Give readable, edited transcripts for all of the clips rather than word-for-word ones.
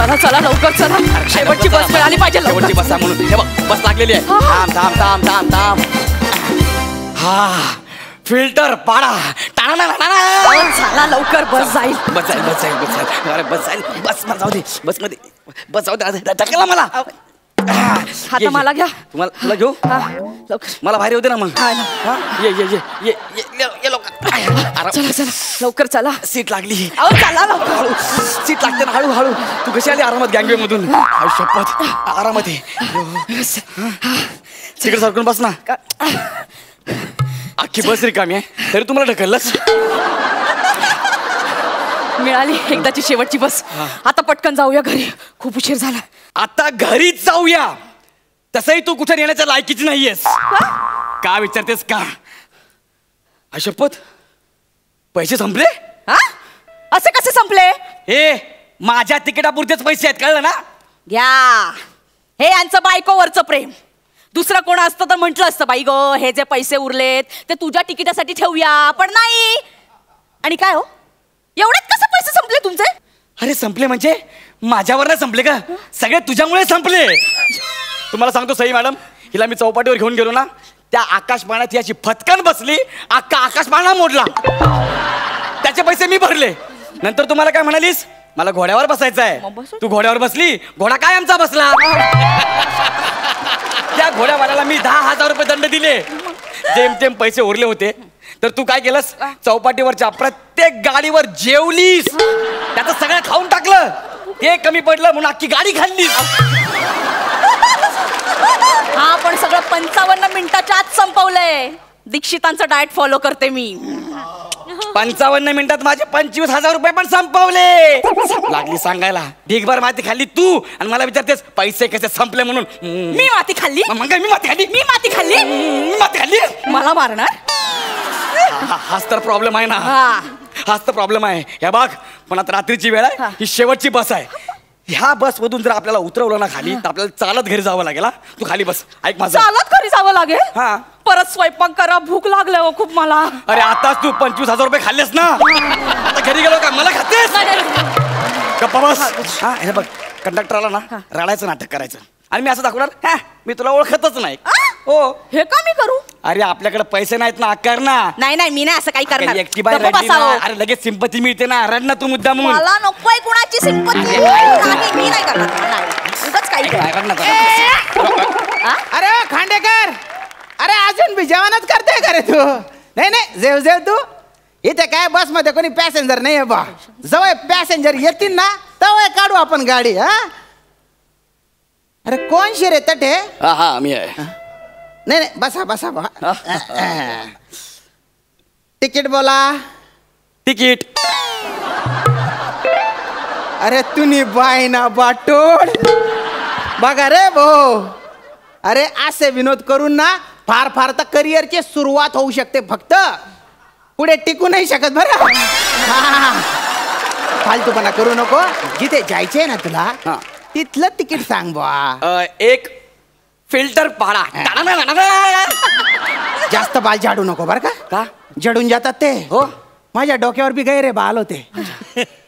चला चला लवकर चला, शेवटची बस मिळाली पाहिजे. शेवटची बस म्हणून हे बघ बस लागलेली आहे. थांब थांब थांब थांब थांब. हा फिल्टर पाडा. चला लवकर बस जाईल. बस जाईल बस जाईल बस जाईल. अरे बस जाईल. बस जाऊ दे. बस मध्ये बस जाऊ दे. ढकला मला. आता मला घ्या. तुला घेऊ. मला बाहेर होते ना मग. ये ये ये ये ये लवकर. चला चला लवकर चला. सीट लागली. चला लवकर. सीट लागते ना हळू हळू. तू कशी आली आरामात गँगवे मधून. शपथ आरामात आहे. तिकडे सरकून बस ना. अख्खी बस रिकामी आहे तरी तुम्हाला ढकललंच. मिळाली एकदाची शेवटची बस. आता पटकन जाऊया घरी, खूप उशीर झाला. आता घरीच जाऊया. तसंही तू कुठे येण्याच्या लायकीची नाहीयेस. का विचारतेस का? शपथ पैसे संपले. असे कसे संपले? हे माझ्या तिकिटापुरतेच पैसे आहेत, कळलं ना? घ्या. हे यांचं बायकोवरचं प्रेम. दुसरं कोण असतं तर म्हटलं असतं बाई गो हे जे पैसे उरलेत ते तुझ्या तिकिटासाठी ठेवूया, पण नाही. आणि काय हो एवढ्यात कसं पैसे संपले तुमचे? अरे संपले म्हणजे माझ्यावर नाही संपले का, सगळे तुझ्यामुळे संपले. तुम्हाला सांगतो सई मॅडम, हिला मी चौपाटीवर घेऊन गेलो ना, त्या आकाशबाणात याची फटकन बसली, अख्खा आकाशबाणा मोडला. त्याचे पैसे मी भरले. नंतर तुम्हाला काय म्हणालीस, मला घोड्यावर बसायचं आहे. तू घोड्यावर बसली, घोडा काय आमचा बसला. त्या घोड्यावाल्याला मी 10,000 रुपये दंड दिले. जेम पैसे उरले होते तर तू काय केलंस, चौपाटीवरच्या प्रत्येक गाडीवर जेवलीस, त्याचं सगळं खाऊन टाकलं. ते कमी पडलं म्हणून अख्खी गाडी खाल्लीस. हा पण सगळं 55 मिनिटाच्या आत संपवलंय. दीक्षितांचं डाएट फॉलो करते मी. 55 मिनिटात माझे 25,000 रुपये पण संपवले. लागली सांगायला ढीगभर माती खाल्ली तू आणि मला विचारतेस पैसे कसे संपले म्हणून. मी माती खाल्ली? मग मी माती खाल्ली. मी माती खाल्ली? मी माती खाल्ली. मला मारणार? हाच तर प्रॉब्लेम आहे ना. हाच तर प्रॉब्लेम आहे. या बघ पण आता रात्रीची वेळ आहे, ही शेवटची बस आहे. ह्या बस मधून जर आपल्याला उतरवलं ना खाली तर आपल्याला चालत घरी जावं लागेल. तू खाली बस. ऐक माझं. चालत घरी जावं लागेल? हा. परत स्वयंपाक करा, भूक लागले हो खूप मला. अरे आताच तू 25,000 रुपये खाल्लेस ना, आता घरी गेलो का मला खातेस? गप्पा बस. हा हे बघ कंडक्टरला ना रडायचं नाटक करायचं आणि मी असं दाखवणार, हा मी तुला ओळखतच नाही. हो. हे का मी करू? अरे आपल्याकडे पैसे नाहीत ना, कर ना. नाही नाही मी नाही असं काही करणार. एकटी बाई रडली ना, अरे लगेच सिंपती मिळते ना. रड ना तू मुद्दाम. मला नकोय कुणाची सिंपती. मी नाही करणार. उगाच काही अरे खांडेकर, अरे अजून बी जेवणच करते का रे तू? नाही नाही जेव जेव तू. इथे काय बस मध्ये कोणी पॅसेंजर नाही आहे बा. जवळ पॅसेंजर येतील ना तेव्हा काढू आपण गाडी. हा अरे कोण शिरे तटे? हा मी आहे. नाही नाही बसा बसा बा. तिकीट बोला. तिकीट. अरे तुम्ही बाय ना बाटोड बघा रे भाऊ. अरे असे विनोद करून ना फार फार तर करिअरची सुरुवात होऊ शकते, फक्त पुढे टिकू नाही शकत बरं. फालतूपणा करू नको. जिथे जायचंय ना तुला तिथलं तिकीट सांग बा. एक फिल्टर पाडा. जास्त बाल झाडू नको बरं का, जडून जातात ते. हो माझ्या डोक्यावर बी गैरे बाल होते.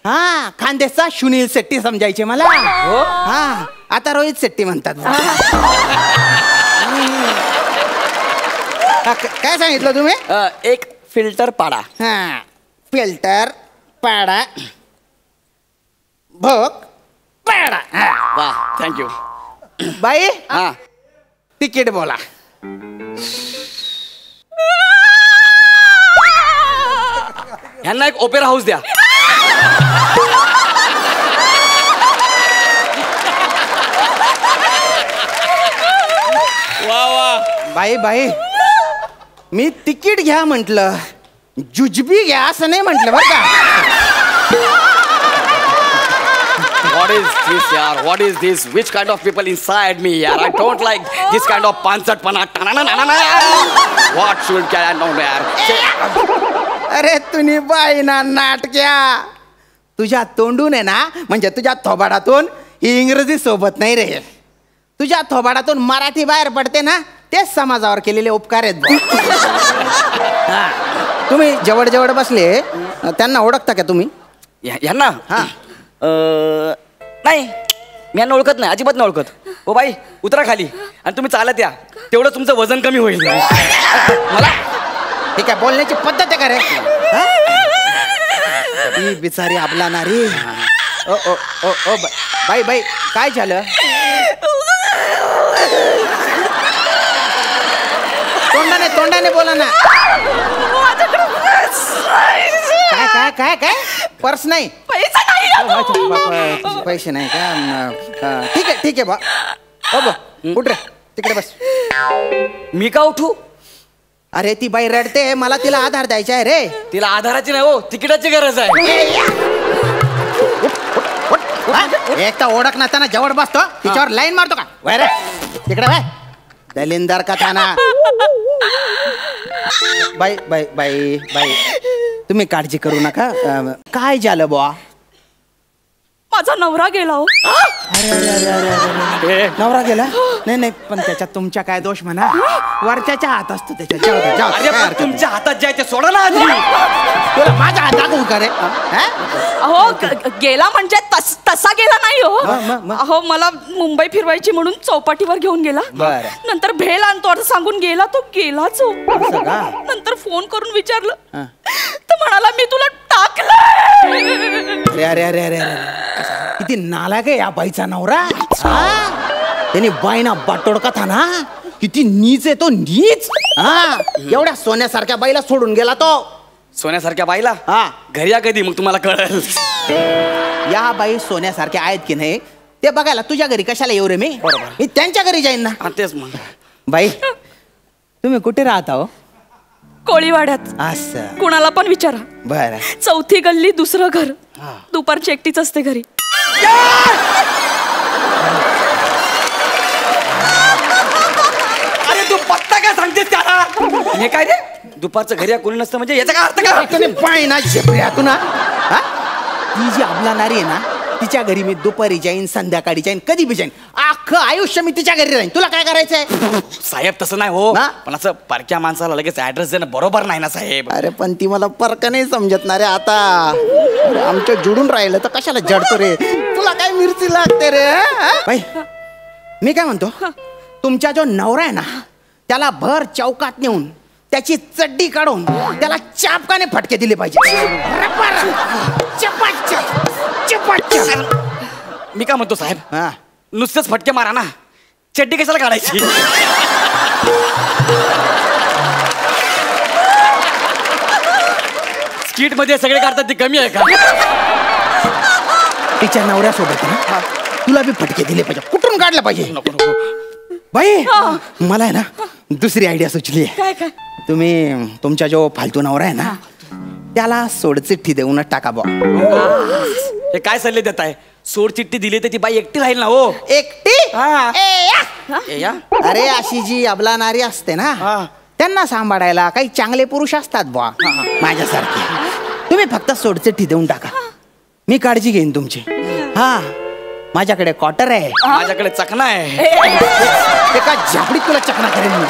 हा खानदेशचा सुनील शेट्टी समजायचे मला. हो हा आता रोहित शेट्टी म्हणतात. काय सांगितलं तुम्ही? एक फिल्टर पाडा. हा फिल्टर पाडा भोग पाडा. वा थँक्यू. बाई हा तिकीट बोला. ह्यांना एक ओपेरा हाऊस द्या. वा वा. बाई बाई मी तिकीट घ्या म्हटलं, जुजबी घ्या असं नाही म्हटलं बरं का. What is this yaar? What is this? Which kind of people inside me yaar? I don't like this kind of panchadpana. What should I know yaar? अरे तुम्ही बाई ना नाटक्या. तुझ्या तोंडून आहे ना, म्हणजे तुझ्या थोबाडातून ही इंग्रजी सोबत नाही रे. तुझ्या थोबाडातून मराठी बाहेर पडते ना, तेच समाजावर केलेले उपकार आहेत. तुम्ही जवळ जवळ बसले त्यांना ओळखता का तुम्ही? यांना? हा नाही मी यांना ओळखत नाही, अजिबात नाही ओळखत. हो बाई उतरा खाली आणि तुम्ही चालत या, तेवढं तुमचं वजन कमी होईल. मला हे काय बोलण्याची पद्धत आहे का रे? हा? ही बिचारी आपला नारी. ओ ओ ओ ओ बाई बाई काय झालं? तोंडाने बोला ना. काय काय काय काय पर्स नाही? पैसा नाही. पैसे नाही का? ठीक आहे बा. हो बा उठ रे तिकडे बस. मी का उठू? अरे ती बाई रडते, मला तिला आधार द्यायचा आहे रे. तिला आधाराची नाही हो, तिकिटाची गरज आहे. एक तर ओळख नसताना जवळ बसतो, तिच्यावर लाईन मारतो का? वय रे तिकडे बाय. दलिंदर का थाना. बाई बाई बाई बाई तुम्ही काळजी करू नका. काय झालं बुवा? माझा नवरा गेला हो. अरे अरे अरे अरे अरे नवरा गेला? नाही पण त्याच्यात तुमच्या काय दोष म्हणा, वरच्याच्या हात असतो त्याच्यात. जाऊ अरे पण तुमच्या हातात जे आहे ते सोडा ना आधी. तुला माझ्या हात दाखवू का रे? अहो गेला म्हणजे तसा गेला नाही मग? हो. अहो मला मुंबई फिरवायची म्हणून चौपाटीवर घेऊन गेला. बरं. नंतर भेल आणतो असं सांगून गेला, तो गेलाच हो. असं का? नंतर फोन करून विचारलं तर म्हणाला मी तुला टाकलं. अरे अरे अरे अरे अरे किती नालायक आहे या बाईचा नवरा. त्याने बाईना बाटोडका था ना. किती नीच आहे तो, नीच. हा एवढ्या सोन्यासारख्या बाईला सोडून गेला तो. सोन्यासारख्या बाईला? हा घरी या कधी मग तुम्हाला कळेल. या बाई सोन्यासारख्या आहेत की नाही ते बघायला तुझ्या घरी कशाला येऊ रे? मी त्यांच्या घरी जाईन ना. तेच मग. बाई तुम्ही कुठे राहता हो? कोळीवाड्यात. असं कुणाला पण विचारा. बर. चौथी गल्ली दुसरं घर. दुपारची एकटीच असते घरी. अरे तू पत्ता काय सांगतेस त्याला? हे काय रे दुपारचं घरी कोणी नसतं म्हणजे याचा काय अर्थ काय? पाय ना झेपऱ्या तू ना. ती जी आपला नारी आहे ना तिच्या घरी मी दुपारी जाईन, संध्याकाळी जाईन, कधी बी जाईन. अख्खं आयुष्य मी तिच्या घरी राहीन. तुला काय करायचंय? साहेब तसं नाही हो. ना? पण असं परक्या माणसाला लगेच ऍड्रेस देणं बरोबर नाही ना साहेब. अरे पण ती मला परक नाही समजत ना रे आता. आमच्या जुडून राहिलं तर कशाला जडतो रे? तुला काय मिरची लागते रे? बाई मी काय म्हणतो, तुमचा जो नवरा आहे ना त्याला भर चौकात नेऊन त्याची चड्डी काढून त्याला चापकाने फटके दिले पाहिजे. मी काय म्हणतो साहेब, हा नुसतेच फटके मारा ना, चड्डी कशाला काढायची? स्किट मध्ये सगळे काढतात ती कमी आहे का? तिच्या नवऱ्यासोबत ना तुला बी फटके दिले पाहिजे. कुठून काढलं पाहिजे? नको नको बाई मला आहे ना दुसरी आयडिया सुचली आहे. काय काय? तुम्ही तुमचा जो फालतू नवरा आहे ना त्याला सोडचिठ्ठी देऊनच टाका बा. हे काय सल्ले देत आहे? सोड चिठ्ठी दिली तर ती बाई एकटी राहील ना हो. एकटी? हा. ए, या. अरे अशी जी अबला नारी असते ना त्यांना सांभाळायला काही चांगले पुरुष असतात बुवा माझ्यासारखे. तुम्ही फक्त सोडचिठ्ठी देऊन टाका, मी काळजी घेईन तुमची. हा माझ्याकडे क्वार्टर आहे, माझ्याकडे चकना आहे. एका झापडीत तुला चकना करेन मी.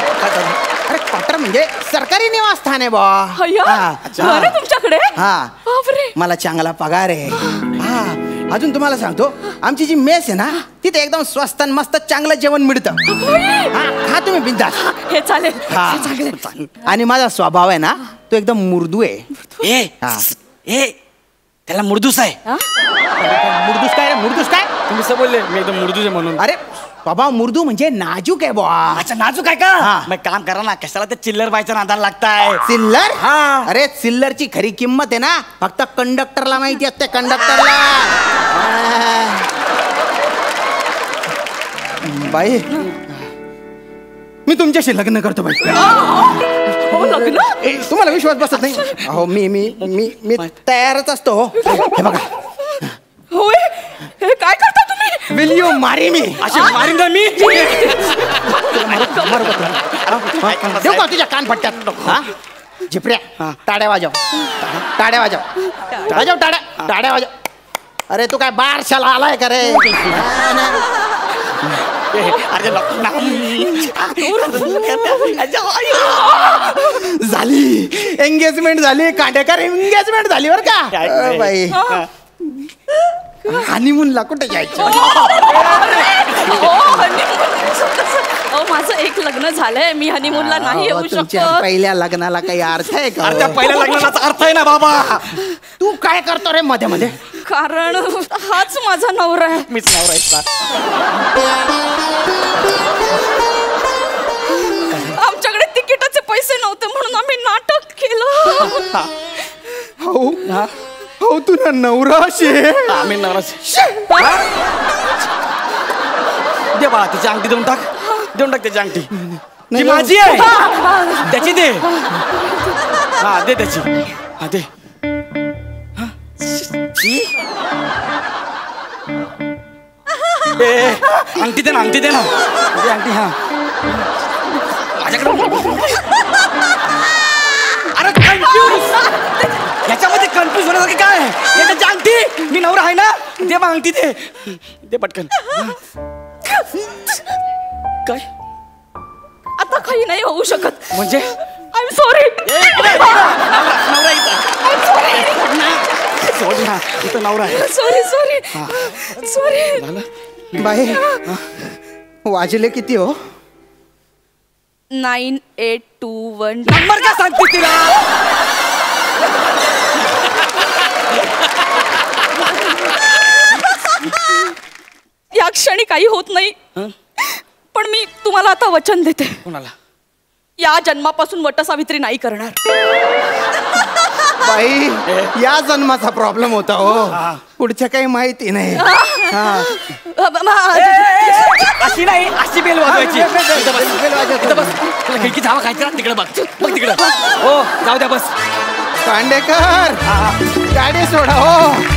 अरे क्वार्टर म्हणजे सरकारी निवासस्थान आहे बुवा. तुमच्याकडे? हा मला चांगला पगार आहे. हा अजून तुम्हाला सांगतो, आमची जी मेस आहे ना तिथे एकदम स्वस्त आणि मस्त चांगलं जेवण मिळतं. हा तुम्ही बिंदास. हे चालेल. हा आणि माझा स्वभाव आहे ना तो एकदम मृदू आहे. ए त्याला मुर्दूस आहे. मुर्दूस काय रे? मुर्दूस काय? तुम्ही असं बोलले मी एकदम मुर्दूस आहे म्हणून. अरे स्वभाव मृदू म्हणजे नाजूक आहे बुवा. अच्छा नाजूक आहे का? मग काम करा ना, कशाला ते चिल्लर बायच्या नादाला लागताय? चिल्लर? हा. अरे चिल्लरची खरी किंमत आहे ना फक्त कंडक्टरला माहिती असते. कंडक्टरला. बाई मी तुमच्याशी लग्न करतो बाई. लग्न? तुम्हाला विश्वास बसत नाही? अहो मी मी मी मी तयारच असतो. हे बघा. होय हे काय करता तुम्ही? विल यू मारी मी? अशी मारीन ना मी. देऊ का तुझ्या कान फटक्यात? झिपऱ्या टाड्या वाजव. टाड्या वाजव. वाजव टाड्या. टाड्या वाजव. अरे तू काय बारशाला आलाय का रे? झाली एंगेजमेंट झाली. कांडेकर एंगेजमेंट झाली बर का बाई. हनीमूनला कुठे जायचं? माझं एक लग्न झालंय, मी हनीमूनला नाही येऊ तुमच्या शकत. पहिल्या लग्नाला काही अर्थ आहे का? अरे त्या पहिल्या लग्नाचा अर्थ आहे ना बाबा. तू काय करतो रे मध्ये मध्ये? कारण हाच माझा नवरा आहे. मीच नवरा आहे. आमच्याकडे तिकिटाचे पैसे नव्हते म्हणून आम्ही नाटक केलं. हो हो, तुला नवरा शे. आम्ही नवराच. दे बाळा तिची अंगठी देऊन टाक. देऊन टाक त्याची अंगठी. ती माझी आहे. त्याची दे. हा दे त्याची. हा दे. अंगठी दे ना. अंगठी दे ना. दे अंगठी. हा माझ्याकडे. अरे कन्फ्यूज. याच्यामध्ये कन्फ्यूज होण्यासारखं काय आहे? त्याची अंगठी. मी नवरा आहे ना. दे मग अंगठी दे. दे पटकन. काय आता काही नाही होऊ शकत. म्हणजे आय एम सॉरी. सोड ना. इथं नवरा आहे. सॉरी. बाई वाजले किती हो? 9821. नंबर का सांगते तिला? या क्षणी काही होत नाही, पण मी तुम्हाला आता वचन देते. कोणाला? या जन्मापासून वटसावित्री नाही करणार. बाई या जन्माचा प्रॉब्लेम होता हो, पुढच्या काही माहिती नाही. अशी नाही, अशी बेल वाजवायची. इथं बस. तुला खिडकी धावा खायची ना, तिकडे बघ. बघ तिकडं. हो जाऊ द्या बस. पांडेकर गाडी सोडा हो.